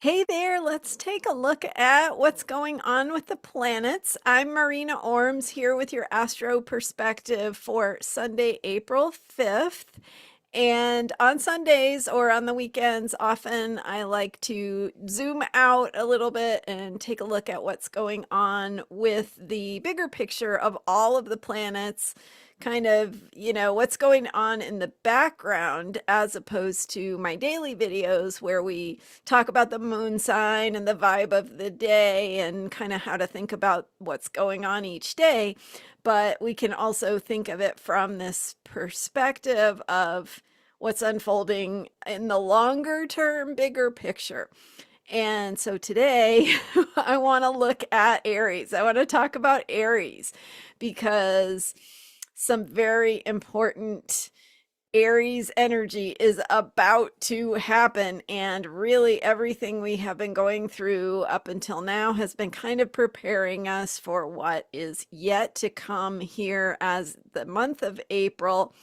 Hey there, let's take a look at what's going on with the planets. I'm Marina Orms here with your Astro perspective for Sunday, April 5th. And on Sundays or on the weekends, often I like to zoom out a little bit and take a look at what's going on with the bigger picture of all of the planets, kind of, what's going on in the background, as opposed to my daily videos where we talk about the moon sign and the vibe of the day and kind of how to think about what's going on each day. But we can also think of it from this perspective of what's unfolding in the longer term, bigger picture. And so today I want to look at Aries. I want to talk about Aries because some very important Aries energy is about to happen. And really, everything we have been going through up until now has been kind of preparing us for what is yet to come here as the month of April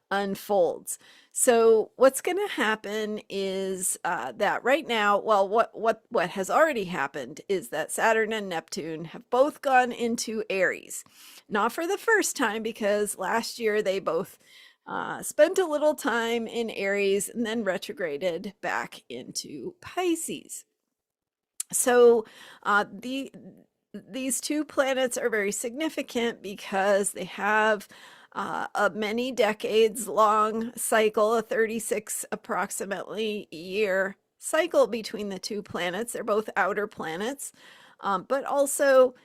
unfolds. So what's going to happen is that right now, well, what has already happened is that Saturn and Neptune have both gone into Aries. Not for the first time, because last year they both spent a little time in Aries and then retrograded back into Pisces. So these two planets are very significant because they have a many decades long cycle, a 36 approximately year cycle between the two planets. They're both outer planets, but also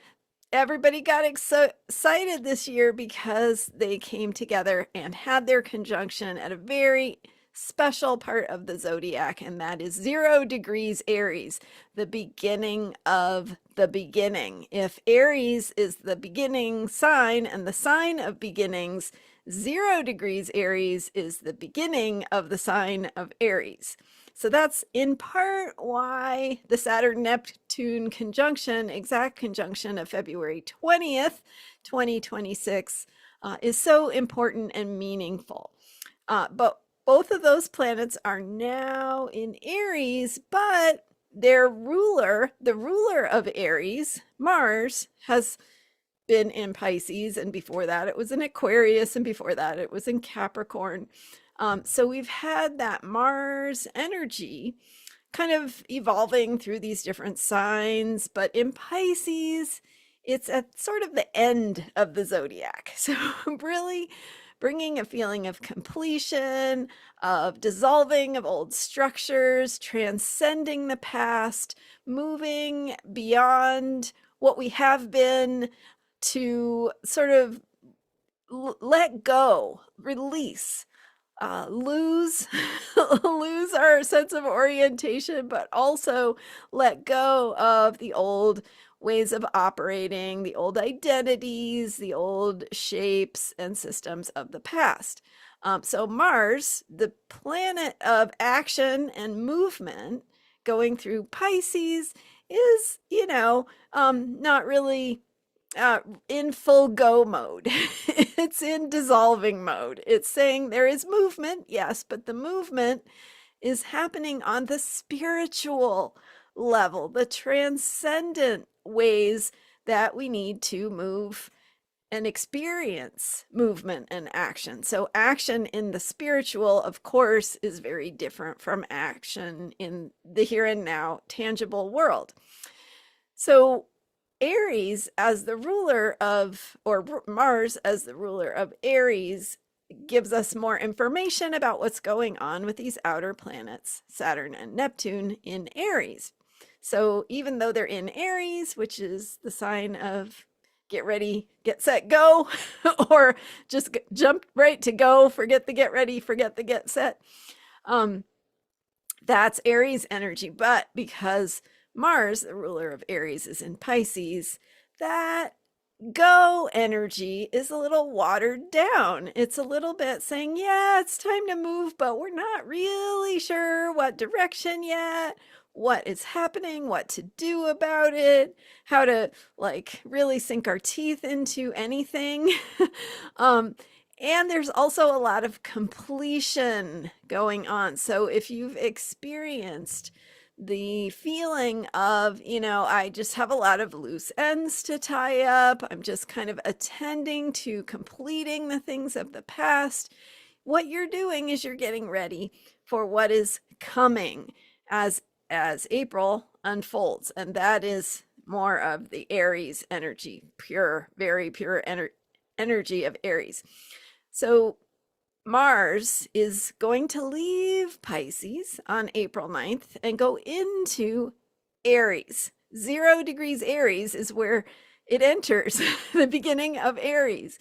everybody got excited this year because they came together and had their conjunction at a very special part of the zodiac, and that is 0 degrees Aries, the beginning of the beginning. If Aries is the beginning sign and the sign of beginnings, 0 degrees Aries is the beginning of the sign of Aries. So that's in part why the Saturn-Neptune conjunction, exact conjunction of February 20th, 2026, is so important and meaningful. But both of those planets are now in Aries, but their ruler, the ruler of Aries, Mars, has been in Pisces, and before that it was in Aquarius, and before that it was in Capricorn. So we've had that Mars energy kind of evolving through these different signs, but in Pisces, it's at sort of the end of the zodiac. So really bringing a feeling of completion, of dissolving of old structures, transcending the past, moving beyond what we have been to sort of let go, release, lose lose our sense of orientation, but also let go of the old ways of operating, the old identities, the old shapes and systems of the past. So Mars, the planet of action and movement, going through Pisces, is, not really in full go mode. It's in dissolving mode. It's saying there is movement, yes, but the movement is happening on the spiritual level, the transcendent ways that we need to move and experience movement and action. So action in the spiritual, of course, is very different from action in the here and now tangible world. So Aries as the ruler of, or Mars as the ruler of Aries, gives us more information about what's going on with these outer planets, Saturn and Neptune in Aries. So even though they're in Aries, which is the sign of get ready, get set, go, or just jump right to go, forget the get ready, forget the get set, that's Aries energy. But because Mars, the ruler of Aries, is in Pisces, that go energy is a little watered down. It's a little bit saying, yeah, it's time to move, but we're not really sure what direction yet, what is happening, what to do about it, how to like really sink our teeth into anything. And there's also a lot of completion going on. So if you've experienced the feeling of, I just have a lot of loose ends to tie up. I'm just kind of attending to completing the things of the past. What you're doing is you're getting ready for what is coming as April unfolds, and that is more of the Aries energy, pure, very pure energy of Aries. So Mars is going to leave Pisces on April 9th and go into Aries. 0 degrees Aries is where it enters the beginning of Aries.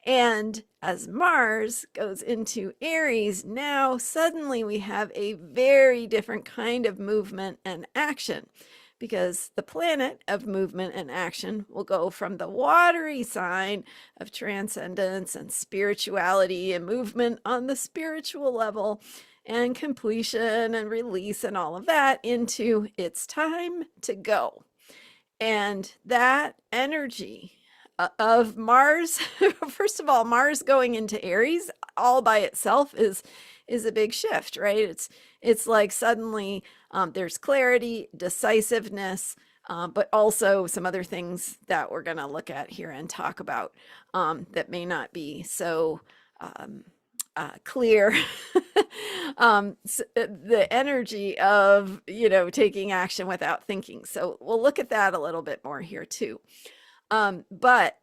And as Mars goes into Aries, now suddenly we have a very different kind of movement and action, because the planet of movement and action will go from the watery sign of transcendence and spirituality and movement on the spiritual level and completion and release and all of that into it's time to go. And that energy of Mars, first of all, Mars going into Aries all by itself is a big shift, right? It's like suddenly there's clarity, decisiveness, but also some other things that we're going to look at here and talk about that may not be so clear. The energy of, taking action without thinking. So we'll look at that a little bit more here too. But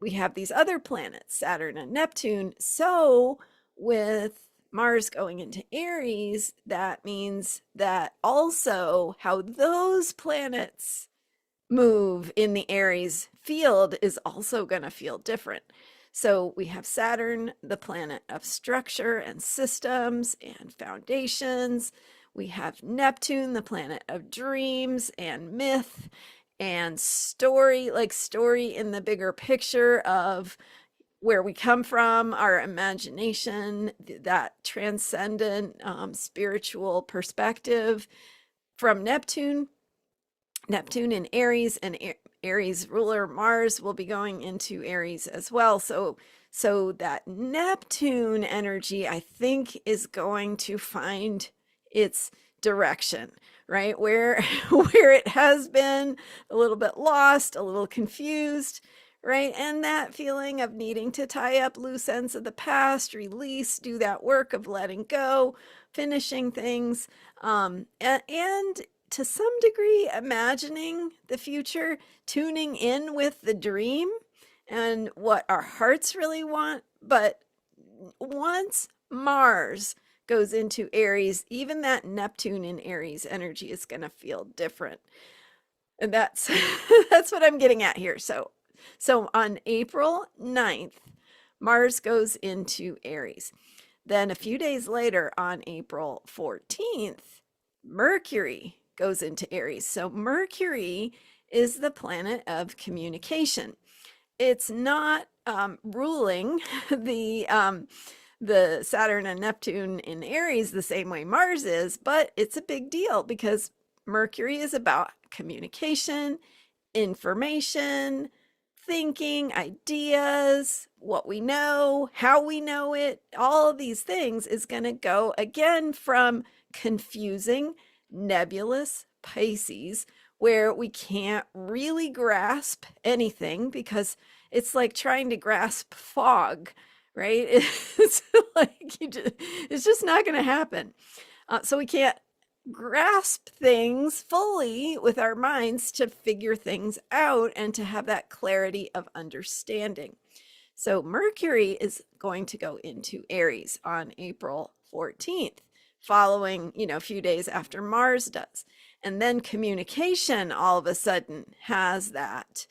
we have these other planets, Saturn and Neptune. So with Mars going into Aries, that means that also how those planets move in the Aries field is also going to feel different. So we have Saturn, the planet of structure and systems and foundations. We have Neptune, the planet of dreams and myth and story, like story in the bigger picture of where we come from, our imagination, that transcendent spiritual perspective from Neptune in Aries, and Aries ruler Mars will be going into Aries as well. So that Neptune energy, I think, is going to find its direction, right? Where it has been a little bit lost, a little confused, right? And that feeling of needing to tie up loose ends of the past, release, do that work of letting go, finishing things, and to some degree, imagining the future, tuning in with the dream and what our hearts really want. But once Mars goes into Aries, even that Neptune in Aries energy is going to feel different. And that's what I'm getting at here. So on April 9th, Mars goes into Aries. Then a few days later, on April 14th, Mercury goes into Aries. So Mercury is the planet of communication. It's not ruling the Saturn and Neptune in Aries the same way Mars is, but it's a big deal because Mercury is about communication, information, thinking, ideas, what we know, how we know it. All of these things is going to go again from confusing, nebulous Pisces, where we can't really grasp anything because it's like trying to grasp fog, right? It's like it's just not going to happen. So we can't grasp things fully with our minds to figure things out and to have that clarity of understanding. So Mercury is going to go into Aries on April 14th, following, a few days after Mars does. And then communication all of a sudden has that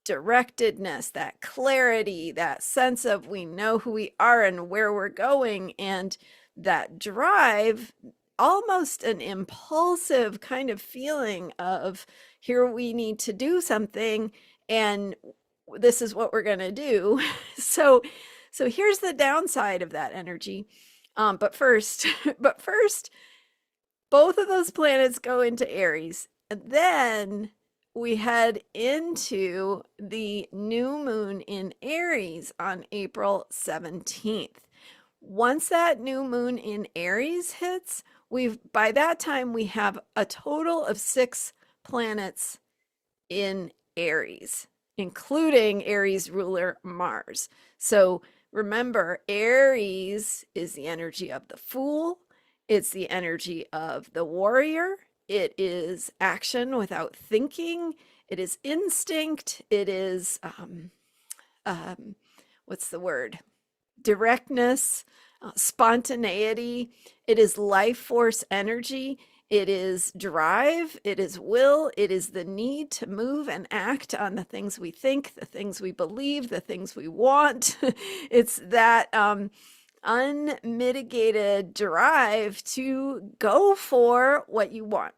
directedness, that clarity, that sense of we know who we are and where we're going, and that drive, almost an impulsive kind of feeling of here we need to do something and this is what we're going to do. So here's the downside of that energy. But first, both of those planets go into Aries, and then we head into the new moon in Aries on April 17th. Once that new moon in Aries hits, by that time, we have a total of 6 planets in Aries, including Aries ruler Mars. So remember, Aries is the energy of the Fool. It's the energy of the warrior. It is action without thinking. It is instinct. It is, what's the word? Directness, spontaneity. It is life force energy. It is drive. It is will. It is the need to move and act on the things we think, the things we believe, the things we want. It's that unmitigated drive to go for what you want.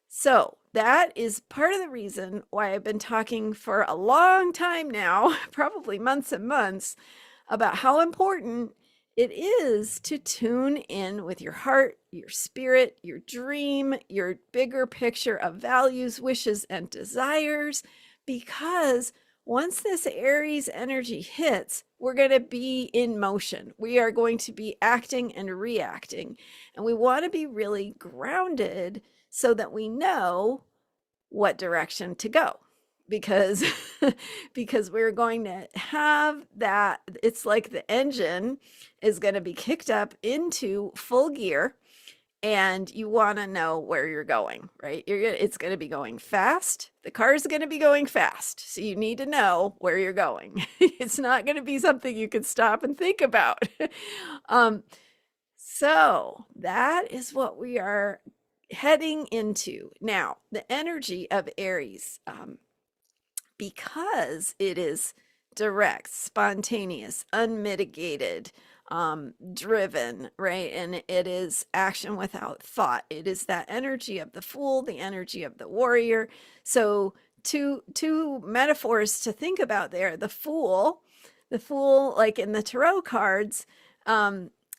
So that is part of the reason why I've been talking for a long time now, probably months and months, about how important it is to tune in with your heart, your spirit, your dream, your bigger picture of values, wishes, and desires. Because once this Aries energy hits, we're going to be in motion. We are going to be acting and reacting. And we want to be really grounded so that we know what direction to go. Because we're going to have that, it's like the engine is going to be kicked up into full gear, and you want to know where you're going, right? It's going to be going fast. The car is going to be going fast. So you need to know where you're going. It's not going to be something you can stop and think about. So that is what we are heading into. Now, the energy of Aries, because it is direct, spontaneous, unmitigated, driven, right? And it is action without thought. It is that energy of the Fool, the energy of the warrior. So two metaphors to think about there. The Fool, like in the tarot cards,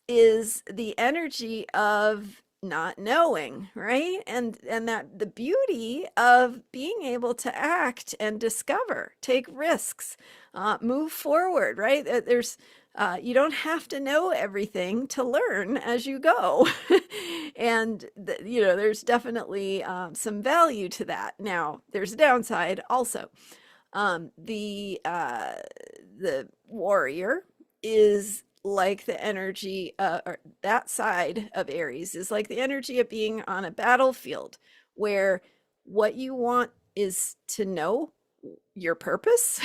is the energy of not knowing, right? And that the beauty of being able to act and discover, take risks, move forward, right? There's you don't have to know everything to learn as you go. And there's definitely some value to that. Now there's a downside also. The warrior is like the energy, or that side of Aries is like the energy of being on a battlefield, where what you want is to know your purpose,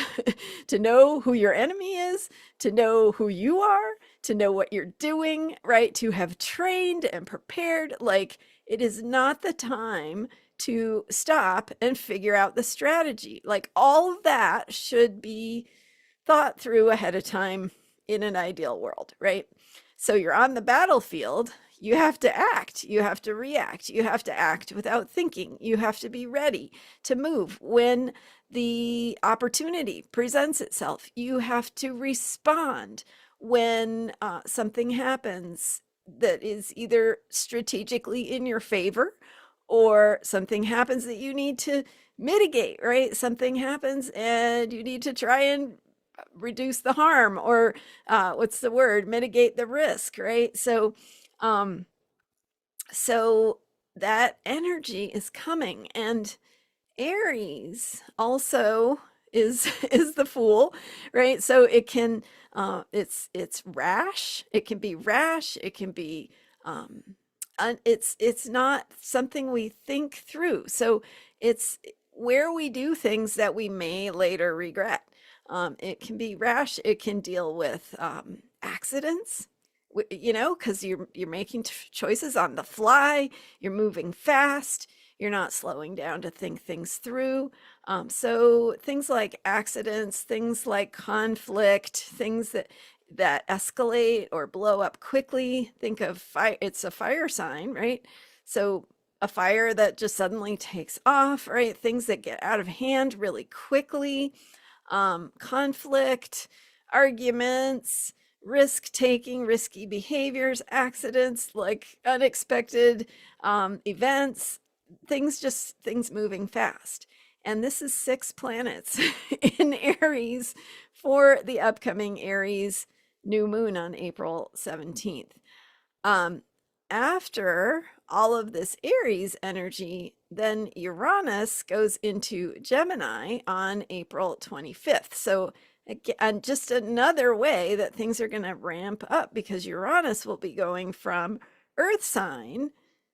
to know who your enemy is, to know who you are, to know what you're doing, right? To have trained and prepared. Like, it is not the time to stop and figure out the strategy. Like, all of that should be thought through ahead of time in an ideal world, right? So you're on the battlefield, you have to act, you have to react, you have to act without thinking, you have to be ready to move when the opportunity presents itself, you have to respond when something happens that is either strategically in your favor, or something happens that you need to mitigate, right? Something happens and you need to try and reduce the harm, or mitigate the risk, right? So that energy is coming. And Aries also is the Fool, right? So it can it's rash, it can be it's not something we think through. So it's where we do things that we may later regret. It can be rash. It can deal with accidents, because you're making choices on the fly. You're moving fast. You're not slowing down to think things through. So things like accidents, things like conflict, things that escalate or blow up quickly. Think of fire. It's a fire sign, right? So a fire that just suddenly takes off, right? Things that get out of hand really quickly. Conflict, arguments, risk taking, risky behaviors, accidents, like unexpected events, things moving fast. And this is 6 planets in Aries for the upcoming Aries new moon on April 17th. After all of this Aries energy, then Uranus goes into Gemini on April 25th. So again, just another way that things are going to ramp up, because Uranus will be going from Earth sign,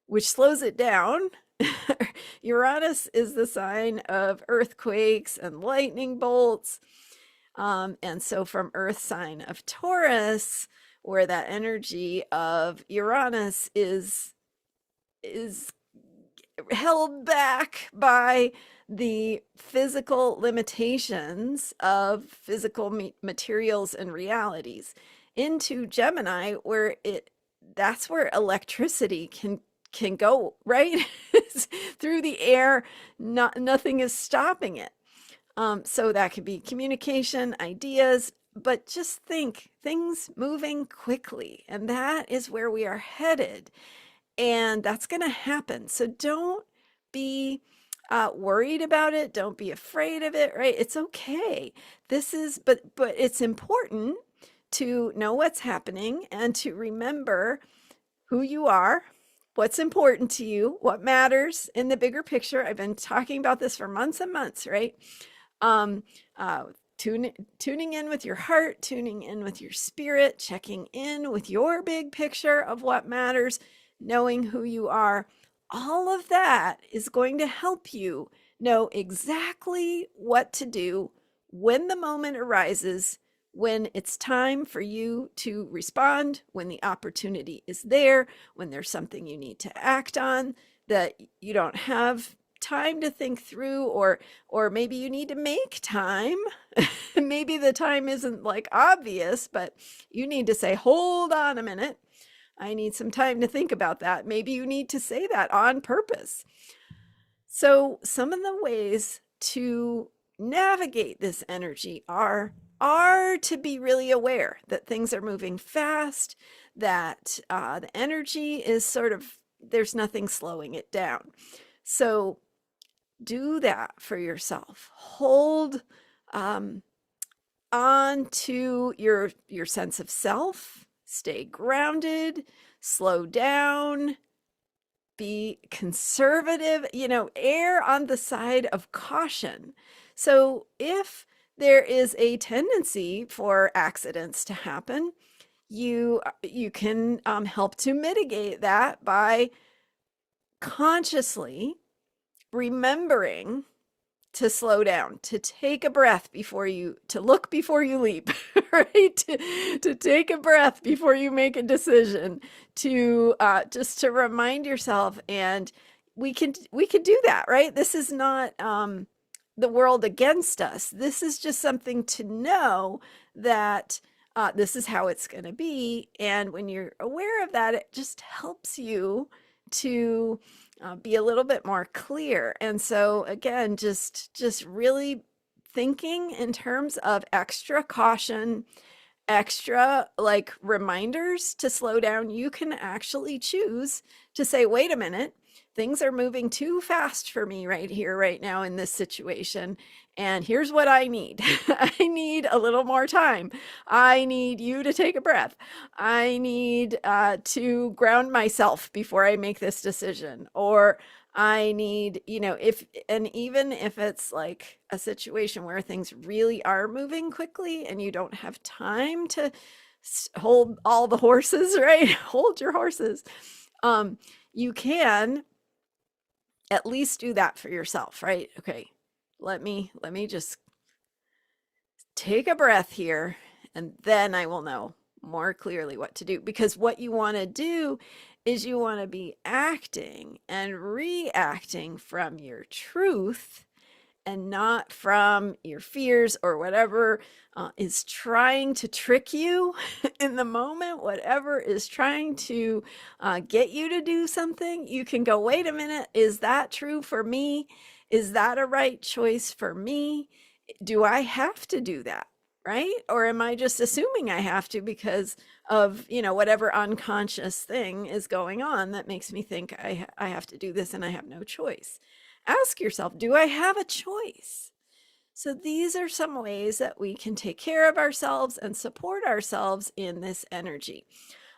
which slows it down. Uranus is the sign of earthquakes and lightning bolts. And so from Earth sign of Taurus, where that energy of Uranus is held back by the physical limitations of physical materials and realities, into Gemini, where that's where electricity can go, right? Through the air. Nothing is stopping it. So that could be communication, ideas, but just think things moving quickly. And that is where we are headed. And that's going to happen. So don't be worried about it. Don't be afraid of it, right? It's okay. But it's important to know what's happening and to remember who you are, what's important to you, what matters in the bigger picture. I've been talking about this for months and months, right? Tuning in with your heart, tuning in with your spirit, checking in with your big picture of what matters, knowing who you are. All of that is going to help you know exactly what to do when the moment arises, when it's time for you to respond, when the opportunity is there, when there's something you need to act on that you don't have time to think through, or maybe you need to make time. Maybe the time isn't like obvious, but you need to say, hold on a minute, I need some time to think about that. Maybe you need to say that on purpose. So some of the ways to navigate this energy are to be really aware that things are moving fast, that the energy is sort of, there's nothing slowing it down. So do that for yourself. Hold on to your sense of self. Stay grounded, slow down, be conservative, err on the side of caution. So if there is a tendency for accidents to happen, you can help to mitigate that by consciously remembering to slow down, to take a breath to look before you leap, right? To take a breath before you make a decision, to just to remind yourself. And we can do that, right? This is not the world against us. This is just something to know that this is how it's going to be. And when you're aware of that, it just helps you to be a little bit more clear. And so again, just really thinking in terms of extra caution, extra like reminders to slow down. You can actually choose to say, wait a minute, things are moving too fast for me right here, right now in this situation. And here's what I need. I need a little more time. I need you to take a breath. I need to ground myself before I make this decision. Or I need, even if it's like a situation where things really are moving quickly and you don't have time to hold all the horses, right? Hold your horses. You can at least do that for yourself, right? Okay, let me just take a breath here, and then I will know more clearly what to do. Because what you want to do is you want to be acting and reacting from your truth and not from your fears or whatever is trying to trick you in the moment, whatever is trying to get you to do something. You can go, wait a minute, is that true for me? Is that a right choice for me? Do I have to do that? Right? Or am I just assuming I have to because of, whatever unconscious thing is going on that makes me think I have to do this and I have no choice? Ask yourself, do I have a choice? So these are some ways that we can take care of ourselves and support ourselves in this energy.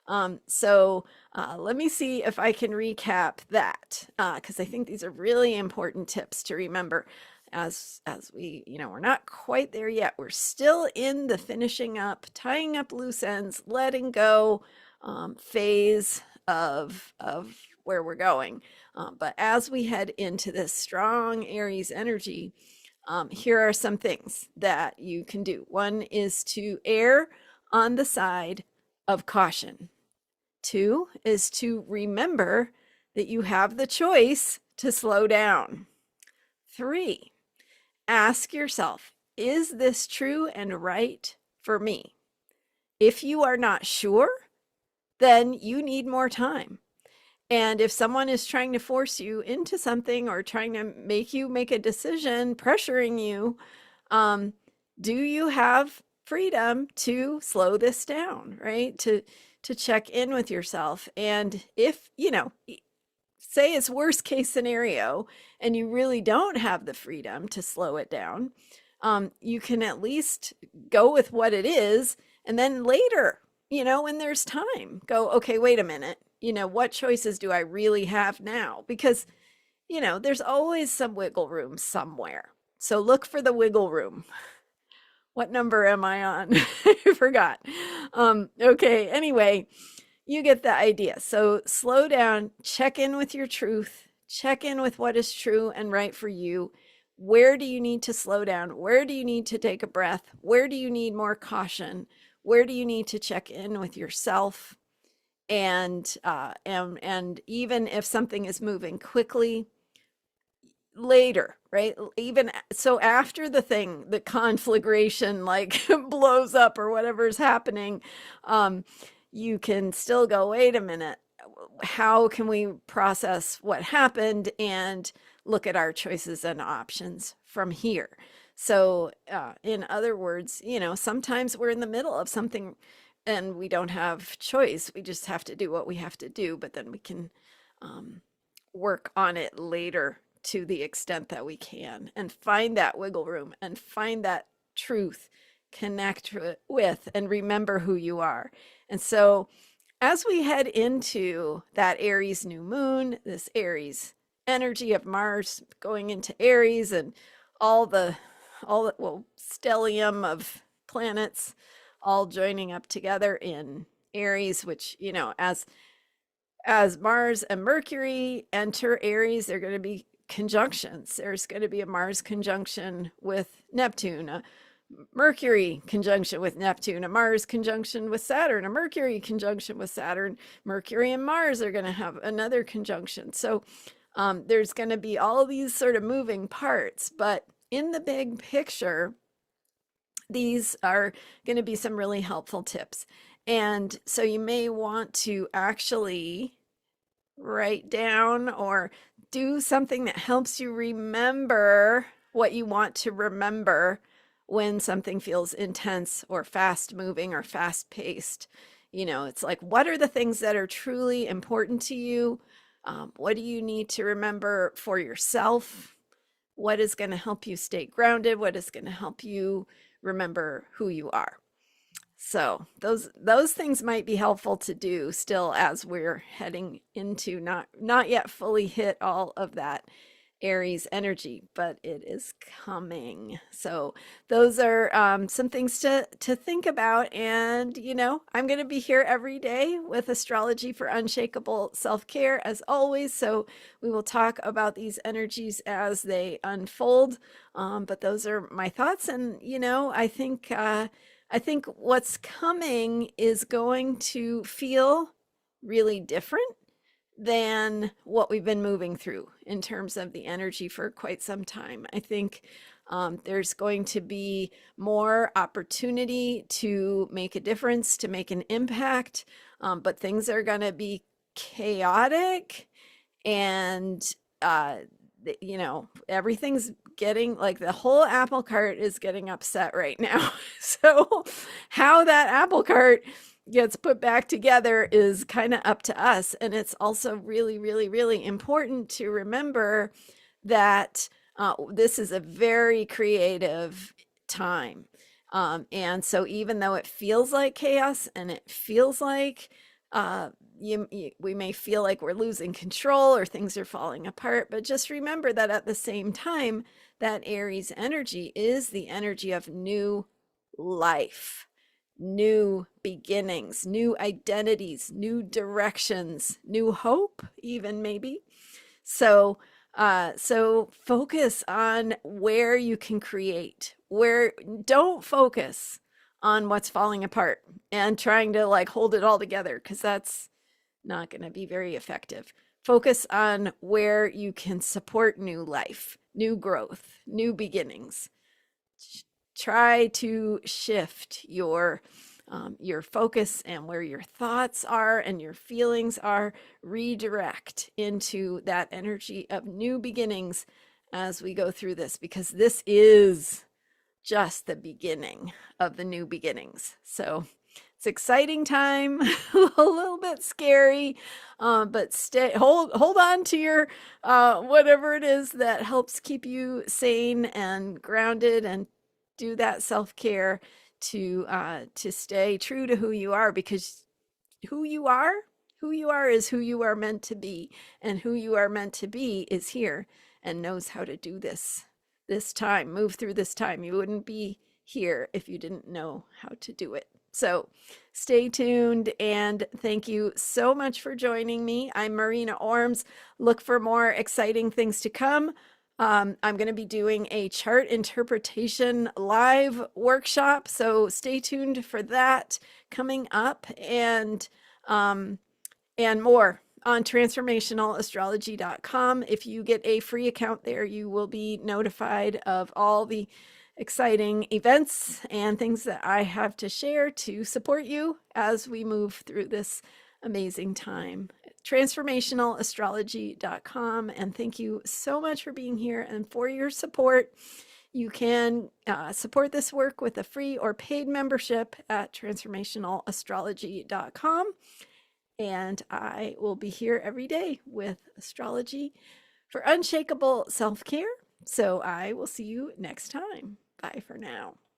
Let me see if I can recap that, because I think these are really important tips to remember as we, we're not quite there yet. We're still in the finishing up, tying up loose ends, letting go phase of where we're going. But as we head into this strong Aries energy, here are some things that you can do. One is to err on the side of caution. Two is to remember that you have the choice to slow down. Three, ask yourself, is this true and right for me? If you are not sure, then you need more time. And if someone is trying to force you into something or trying to make you make a decision, pressuring you, do you have freedom to slow this down, right? To check in with yourself. And if, say it's worst case scenario and you really don't have the freedom to slow it down, you can at least go with what it is. And then later, when there's time, go, okay, wait a minute. What choices do I really have now? Because, there's always some wiggle room somewhere. So look for the wiggle room. What number am I on? I forgot. Okay, anyway, you get the idea. So slow down, check in with your truth, check in with what is true and right for you. Where do you need to slow down? Where do you need to take a breath? Where do you need more caution? Where do you need to check in with yourself? And even if something is moving quickly, later, right? Even so, after the conflagration like blows up or whatever is happening, you can still go, wait a minute, how can we process what happened and look at our choices and options from here? So in other words, sometimes we're in the middle of something and we don't have choice. We just have to do what we have to do, but then we can work on it later to the extent that we can and find that wiggle room and find that truth, connect with, and remember who you are. And so as we head into that Aries new moon, this Aries energy of Mars going into Aries and all the stellium of planets all joining up together in Aries, which, as Mars and Mercury enter Aries, they're going to be conjunctions. There's going to be a Mars conjunction with Neptune, a Mercury conjunction with Neptune, a Mars conjunction with Saturn, a Mercury conjunction with Saturn. Mercury and Mars are going to have another conjunction. So there's going to be all these sort of moving parts, but in the big picture, these are going to be some really helpful tips. And so you may want to actually write down or do something that helps you remember what you want to remember when something feels intense or fast moving or fast paced. It's like, what are the things that are truly important to you? What do you need to remember for yourself? What is going to help you stay grounded? What is going to help you remember who you are? So those things might be helpful to do still as we're heading into not yet fully hit all of that Aries energy, but it is coming. So those are some things to think about. And, I'm going to be here every day with Astrology for Unshakable Self-Care as always. So we will talk about these energies as they unfold. But those are my thoughts. And, I think what's coming is going to feel really different than what we've been moving through in terms of the energy for quite some time. I think there's going to be more opportunity to make a difference, to make an impact, but things are going to be chaotic and everything's getting like the whole apple cart is getting upset right now. So how that apple cart gets put back together is kind of up to us. And it's also really, really, really important to remember that this is a very creative time. And so even though it feels like chaos and it feels like We may feel like we're losing control or things are falling apart, but just remember that at the same time, that Aries energy is the energy of new life, new beginnings, new identities, new directions, new hope, even maybe. So, so focus on where you can create, where don't focus on what's falling apart and trying to like hold it all together, because that's not going to be very effective. Focus on where you can support new life, new growth, new beginnings. Try to shift your focus and where your thoughts are and your feelings are, redirect into that energy of new beginnings as we go through this, because this is just the beginning of the new beginnings. So it's exciting time, a little bit scary, but hold on to your whatever it is that helps keep you sane and grounded, and do that self-care to stay true to who you are, because who you are is who you are meant to be, and who you are meant to be is here and knows how to do this time, move through this time. You wouldn't be here if you didn't know how to do it. So stay tuned, and thank you so much for joining me. I'm Marina Orms. Look for more exciting things to come. I'm going to be doing a chart interpretation live workshop, so stay tuned for that coming up, and more on transformationalastrology.com. If you get a free account there, you will be notified of all the exciting events and things that I have to share to support you as we move through this amazing time. Transformationalastrology.com. And thank you so much for being here and for your support. You can support this work with a free or paid membership at transformationalastrology.com. And I will be here every day with astrology for unshakable self-care. So I will see you next time. Bye for now.